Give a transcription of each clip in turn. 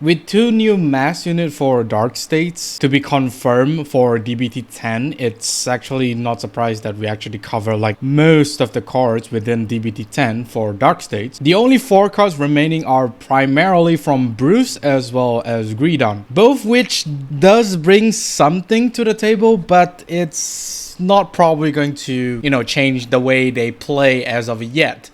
With 2 new mass units for Dark States to be confirmed for DBT10, it's actually not surprised that we actually cover like most of the cards within DBT10 for Dark States. The only 4 cards remaining are primarily from Bruce as well as Guhtaran, both which does bring something to the table, but it's not probably going to, change the way they play as of yet.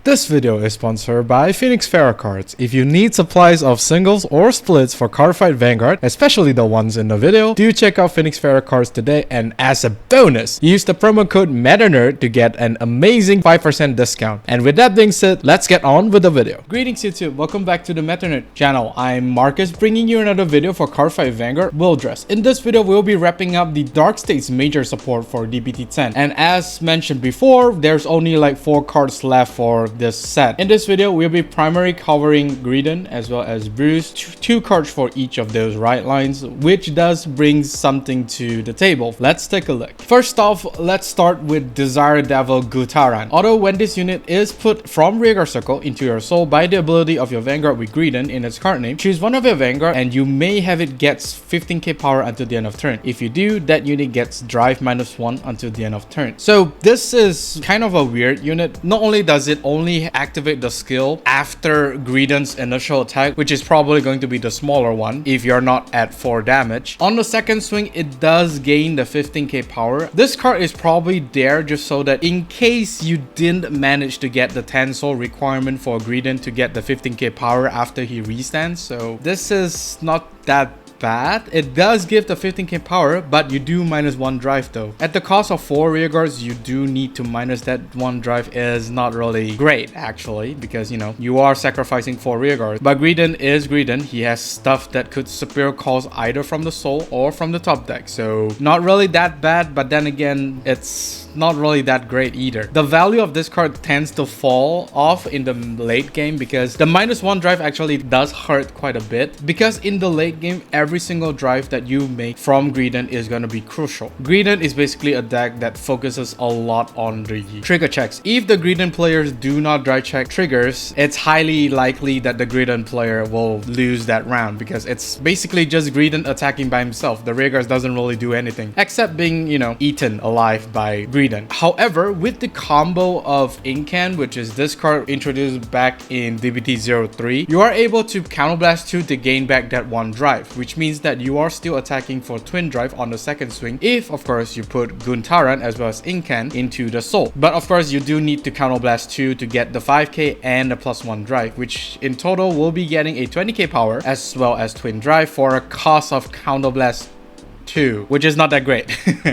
This video is sponsored by Phoenix Pharos cards. If you need supplies of singles or splits for Cardfight Vanguard, especially the ones in the video, do check out Phoenix Pharos cards today, and as a bonus, use the promo code METANERD to get an amazing 5% discount. And with that being said, let's get on with the video. Greetings YouTube, welcome back to the METANERD channel. I'm Marcus, bringing you another video for Cardfight Vanguard Willdress. In this video, we'll be wrapping up the Dark States major support for DBT10. And as mentioned before, there's only like 4 cards left for this set. In this video, we'll be primarily covering Guhtaran as well as Bruce, 2 cards for each of those right lines, which does bring something to the table. Let's take a look. First off, let's start with Desire Devil Guhtaran. Although when this unit is put from rearguard circle into your soul by the ability of your Vanguard with Guhtaran in its card name, choose one of your Vanguard and you may have it gets 15k power until the end of turn. If you do, that unit gets drive -1 until the end of turn. So this is kind of a weird unit. Not only does it only activate the skill after Guhtaran's initial attack, which is probably going to be the smaller one if you're not at 4 damage. On the second swing, it does gain the 15k power. This card is probably there just so that in case you didn't manage to get the 10 soul requirement for Guhtaran to get the 15k power after he restands. So this is not that bad. It does give the 15k power, but you do -1 drive though. At the cost of 4 rearguards, you do need to minus that 1 drive. Is not really great actually, because you are sacrificing 4 rearguards. But Guhtaran is Guhtaran. He has stuff that could superior calls either from the soul or from the top deck, so not really that bad, but then again, it's not really that great either. The value of this card tends to fall off in the late game because the -1 drive actually does hurt quite a bit, because in the late game, every single drive that you make from Guhtaran is going to be crucial. Guhtaran is basically a deck that focuses a lot on the trigger checks. If the Guhtaran players do not drive check triggers, it's highly likely that the Guhtaran player will lose that round, because it's basically just Guhtaran attacking by himself. The rearguards doesn't really do anything except being, eaten alive by Guhtaran. However, with the combo of Incan, which is this card introduced back in DBT03, you are able to counterblast 2 to gain back that 1 drive, which means that you are still attacking for twin drive on the second swing if, of course, you put Guhtaran as well as Incan into the soul. But of course, you do need to counterblast 2 to get the 5k and the +1 drive, which in total will be getting a 20k power as well as twin drive for a cost of counterblast 2, which is not that great.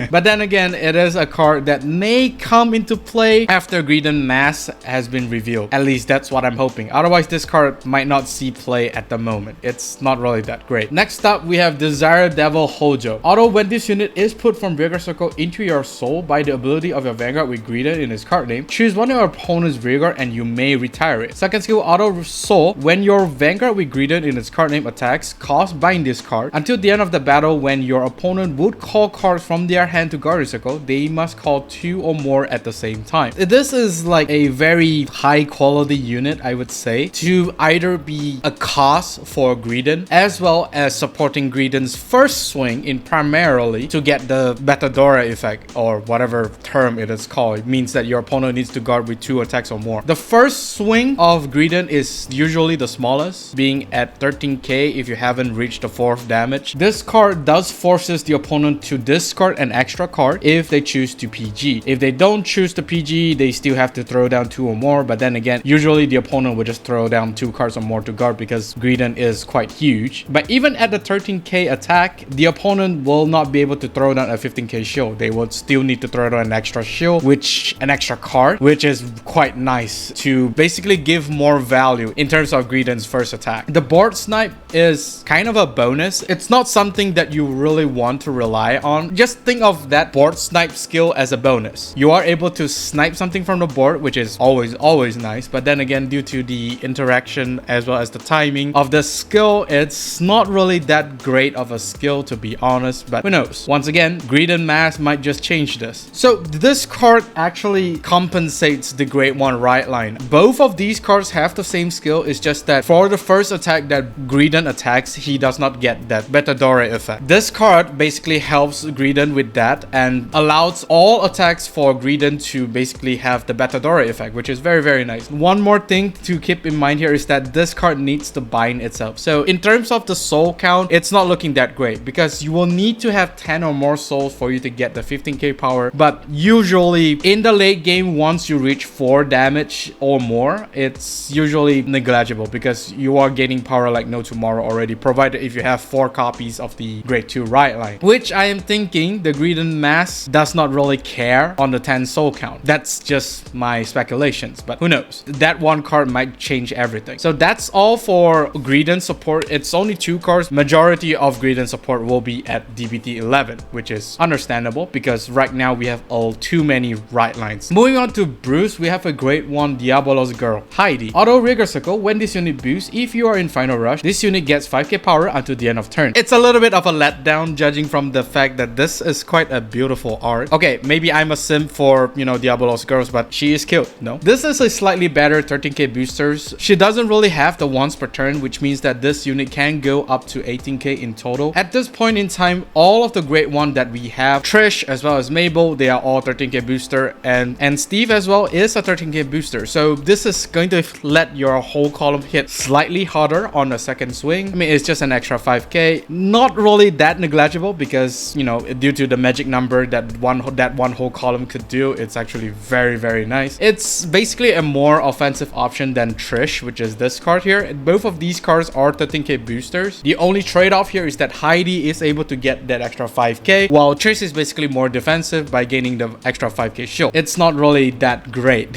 But then again, it is a card that may come into play after Guhtaran Mass has been revealed. At least that's what I'm hoping. Otherwise, this card might not see play at the moment. It's not really that great. Next up, we have Desire Devil Hoojo. Although when this unit is put from rearguard circle into your soul by the ability of your Vanguard with Guhtaran in his card name, choose one of your opponent's rearguard and you may retire it. Second skill, auto soul. When your Vanguard with Guhtaran in its card name attacks, cost bind this card. Until the end of the battle, when your opponent would call cards from their hand to guard circle, they must call 2 or more at the same time. This is like a very high quality unit, I would say, to either be a cost for Guhtaran as well as supporting Guhtaran's first swing in primarily to get the Batadora effect, or whatever term it is called. It means that your opponent needs to guard with 2 attacks or more. The first swing of Guhtaran is usually the smallest, being at 13k if you haven't reached the 4th damage. This card does forces the opponent to discard an extra card if they choose to PG. If they don't choose to PG, they still have to throw down 2 or more, but then again, usually the opponent will just throw down 2 cards or more to guard because Guhtaran is quite huge. But even at the 13k attack, the opponent will not be able to throw down a 15k shield. They would still need to throw down an extra shield, an extra card, which is quite nice to basically give more value in terms of Guhtaran's first attack. The board snipe is kind of a bonus. It's not something that you really want want to rely on, just think of that board snipe skill as a bonus. You are able to snipe something from the board, which is always nice, but then again, due to the interaction as well as the timing of the skill, it's not really that great of a skill, to be honest, but who knows. Once again, Greed and Mass might just change this. So this card actually compensates the Grade 1 rideline. Both of these cards have the same skill, it's just that for the first attack that Greedon attacks, he does not get that Betadore effect. This card basically helps Greedon with that and allows all attacks for Greedon to basically have the Betadore effect, which is very nice. One more thing to keep in mind here is that this card needs to bind itself. So in terms of the soul count, it's not looking that great because you will need to have 10 or more souls for you to get the 15k power, but usually in the late game, once you reach 4 damage or more, it's usually negligible because you are gaining power like no tomorrow already, provided if you have 4 copies of the Grade 2 rideline, which I am thinking the Greed and Mass does not really care on the 10 soul count. That's just my speculations, but who knows, that one card might change everything. So that's all for Greed and support. It's only 2 cards. Majority of Greed and support will be at DBT11, which is understandable because right now we have all too many ridelines. Moving on to Bruce, we have a Grade 1 Diabolos girl, Heidi. Auto rigor circle, when this unit boosts, if you are in final rush, this unit gets 5k power until the end of turn. It's a little bit of a letdown judging from the fact that this is quite a beautiful art. Okay, maybe I'm a simp for, you know, Diabolos girls, but she is cute, no? This is a slightly better 13k boosters. She doesn't really have the once per turn, which means that this unit can go up to 18k in total. At this point in time, all of the Grade 1 that we have, Trish as well as Mabel, they are all 13k booster, and Steve as well is a 13k booster. So this is going to let your whole column hit slightly harder on the second swing. I mean, it's just an extra 5k, not really that negligible because, you know, due to the magic number that one whole column could do, it's actually very nice. It's basically a more offensive option than Trish, which is this card here. Both of these cards are 13k boosters. The only trade-off here is that Heidi is able to get that extra 5k, while Trish is basically more defensive by gaining the extra 5k shield. It's not really that great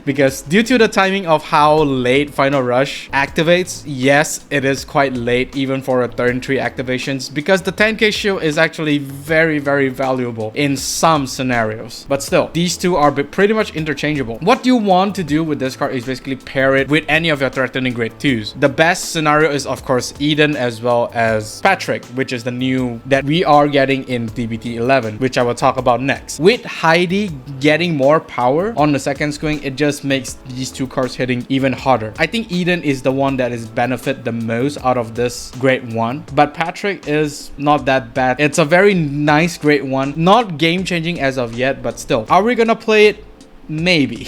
because due to the timing of how late Final Rush activates, yes, it is quite late even for a turn 3 activations because the 10k shield is actually very valuable in some scenarios, but still these two are pretty much interchangeable. What you want to do with this card is basically pair it with any of your threatening Grade 2s. The best scenario is of course Eden as well as Patrick, which is the new that we are getting in DBT11, which I will talk about next. With Heidi getting more power on the second swing, it just makes these 2 cards hitting even harder. I think Eden is the one that is benefit the most out of this Grade 1, but Patrick is not that bad. It's a very nice Grade 1, not game changing as of yet, but still. Are we gonna play it? Maybe.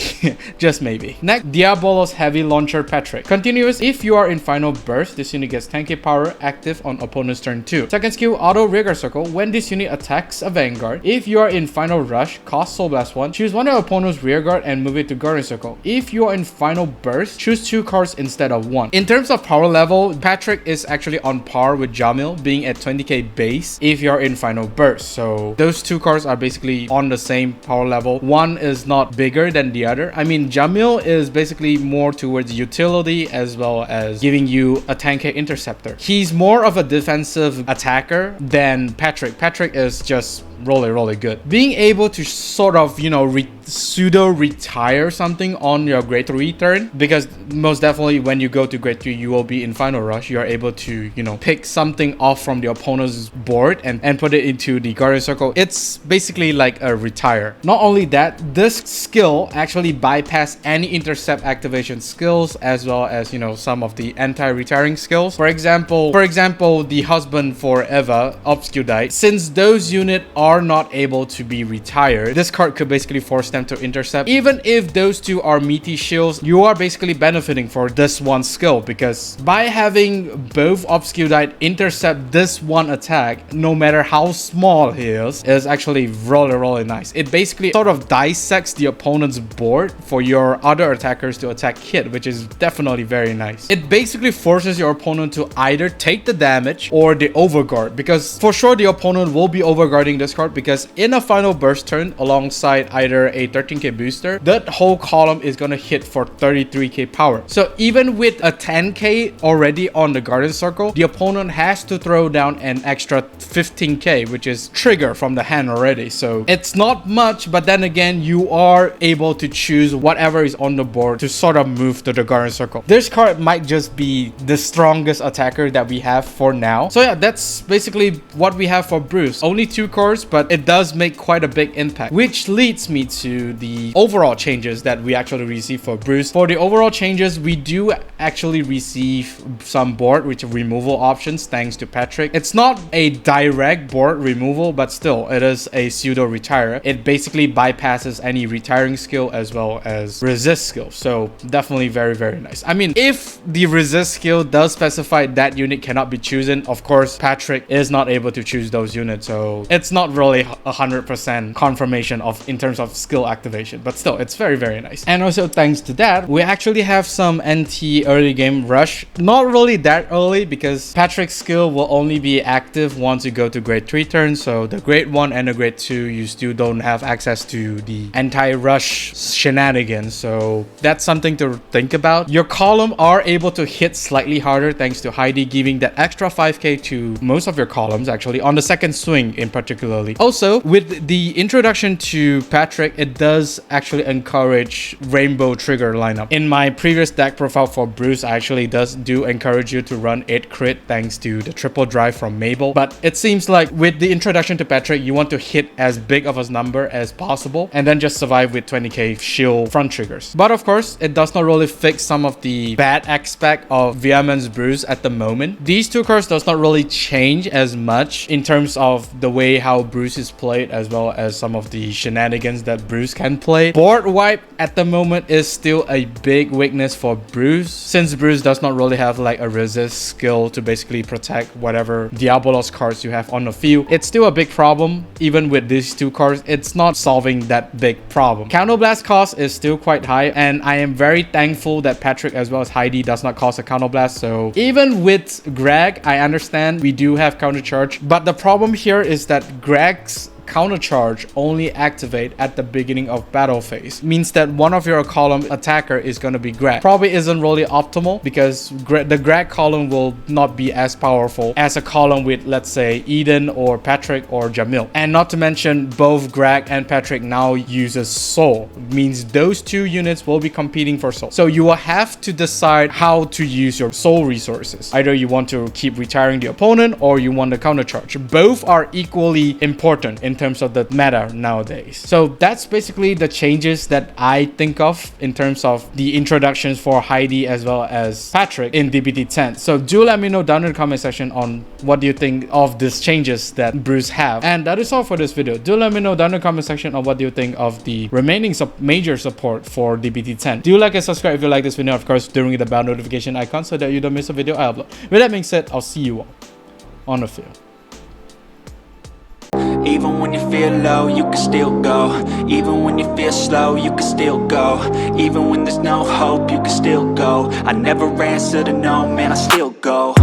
Just maybe. Next, Diabolos Heavy Launcher Patrick. Continuous, if you are in final burst, this unit gets 10k power active on opponent's turn 2. Second skill, Auto Rigor Circle. When this unit attacks a Vanguard, if you are in final rush, cost Soul Blast 1, choose one of your opponent's rear guard and move it to Guardian Circle. If you are in final burst, choose 2 cards instead of 1. In terms of power level, Patrick is actually on par with Jamil, being at 20k base if you're in final burst. So those 2 cards are basically on the same power level. One is not bigger than the other. I mean, Jamil is basically more towards utility as well as giving you a 10k interceptor. He's more of a defensive attacker than Patrick. Patrick is just really good. Being able to sort of, you know, pseudo retire something on your Grade 3 turn, because most definitely when you go to Grade 3 you will be in final rush, you are able to, you know, pick something off from the opponent's board and put it into the Guardian Circle. It's basically like a retire. Not only that, this skill actually bypass any intercept activation skills as well as, you know, some of the anti-retiring skills. For example, the husband for Eva, Obscudite, since those units are not able to be retired, this card could basically force them to intercept. Even if those 2 are meaty shields, you are basically benefiting for this one skill, because by having both Obscudite intercept this one attack, no matter how small he is actually really nice. It basically sort of dissects the opponent's board for your other attackers to attack hit, which is definitely very nice. It basically forces your opponent to either take the damage or the overguard, because for sure the opponent will be overguarding this card card because in a final burst turn alongside either a 13k booster, that whole column is gonna hit for 33k power. So even with a 10k already on the garden circle, the opponent has to throw down an extra 15k, which is trigger from the hand already. So it's not much, but then again, you are able to choose whatever is on the board to sort of move to the garden circle. This card might just be the strongest attacker that we have for now. So yeah, that's basically what we have for Bruce. Only 2 cores, but it does make quite a big impact, which leads me to the overall changes that we actually receive for Bruce. For the overall changes, we do actually receive some board which removal options thanks to Patrick. It's not a direct board removal, but still it is a pseudo retire. It basically bypasses any retiring skill as well as resist skill. So definitely very nice. I mean, if the resist skill does specify that unit cannot be chosen, of course Patrick is not able to choose those units, so it's not really 100% confirmation of in terms of skill activation, but still it's very nice. And also thanks to that, we actually have some NT early game rush. Not really that early because Patrick's skill will only be active once you go to grade 3 turns, so the grade 1 and the grade 2 you still don't have access to the anti-rush shenanigans, so that's something to think about. Your column are able to hit slightly harder thanks to Heidi giving that extra 5k to most of your columns actually on the second swing in particularly. Also with the introduction to Patrick, it does actually encourage rainbow trigger lineup. In my previous deck profile for Bruce, I actually do encourage you to run 8 crit thanks to the triple drive from Mabel, but it seems like with the introduction to Patrick, you want to hit as big of a number as possible and then just survive with 20k shield front triggers. But of course it does not really fix some of the bad aspect of Viaman's Bruce at the moment. These 2 cards does not really change as much in terms of the way how Bruce is played as well as some of the shenanigans that Bruce can play. Board wipe at the moment is still a big weakness for Bruce since Bruce does not really have like a resist skill to basically protect whatever Diabolos cards you have on the field. It's still a big problem. Even with these 2 cards, it's not solving that big problem. Counterblast cost is still quite high, and I am very thankful that Patrick as well as Heidi does not cost a counterblast. So even with Greg, I understand we do have counter charge, but the problem here is that Greg's counter charge only activate at the beginning of battle phase. Means that one of your column attacker is going to be Greg. Probably isn't really optimal because the Greg column will not be as powerful as a column with, let's say, Eden or Patrick or Jamil. And not to mention both Greg and Patrick now uses soul. Means those 2 units will be competing for soul. So you will have to decide how to use your soul resources. Either you want to keep retiring the opponent or you want the counter charge. Both are equally important in terms of the meta nowadays. So that's basically the changes that I think of in terms of the introductions for Heidi as well as Patrick in DBT10. So do let me know down in the comment section on what do you think of these changes that Bruce have. And that is all for this video. Do let me know down in the comment section on what do you think of the remaining major support for DBT10. Do like and subscribe if you like this video, of course, during the bell notification icon so that you don't miss a video I upload. With that being said, I'll see you all on the field. Even when you feel low, you can still go. Even when you feel slow, you can still go. Even when there's no hope, you can still go. I never answer to no, man, I still go.